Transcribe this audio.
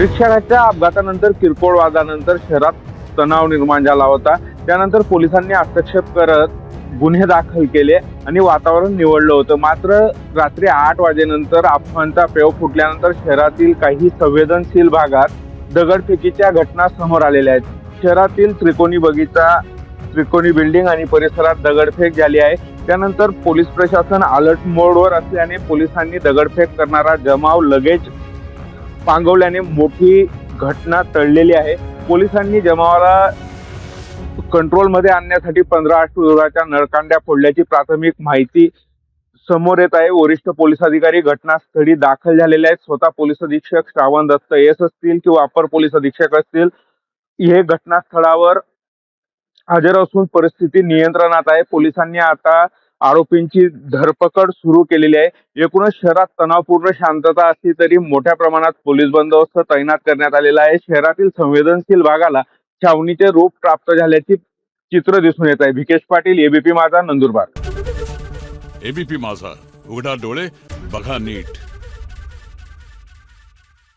रिक्षाच्या अपघातानंतर किरकोळ वादानंतर शहरात तणाव निर्माण झाला होता. त्यानंतर पोलिसांनी हस्तक्षेप करत गुन्हे दाखल केले आणि वातावरण निवडलं होतं. मात्र रात्री 8 वाजेनंतर अफवांचा पेव फुटल्यानंतर शहरातील काही संवेदनशील भागात दगडफेकीच्या घटना समोर आलेल्या आहेत. शहरातील त्रिकोणी बगीचा, त्रिकोणी बिल्डिंग आणि परिसरात दगडफेक झाली आहे. त्यानंतर पोलीस प्रशासन अलर्ट मोडवर असल्याने पोलिसांनी दगडफेक करणारा जमाव लगेच पांगवल्याने मोठी घटना टळलेली आहे. पोलिसांनी जमावाला कंट्रोलमध्ये आणण्यासाठी 15 आठवड्याच्या नळकांड्या फोडल्याची प्राथमिक माहिती समोर येत आहे. वरिष्ठ पोलीस अधिकारी घटनास्थळी दाखल झालेले आहेत. स्वतः पोलीस अधीक्षक श्रावण दत्त एस असतील किंवा अपर पोलीस अधीक्षक असतील, हे घटनास्थळावर हजर असून परिस्थिती नियंत्रणात आहे. पोलिसांनी आता आरोपींची धरपकड सुरू केलेली आहे. एकूणच शहरात तणावपूर्ण शांतता असली तरी मोठ्या प्रमाणात पोलीस बंदोबस्त तैनात करण्यात आलेला आहे. शहरातील संवेदनशील भागाला छावणीचे रूप प्राप्त झाल्याची चित्र दिसून येत आहे. भिकेश पाटील, एबीपी माझा, नंदुरबार. एबीपी माझा, उघडा डोळे बघा नीट.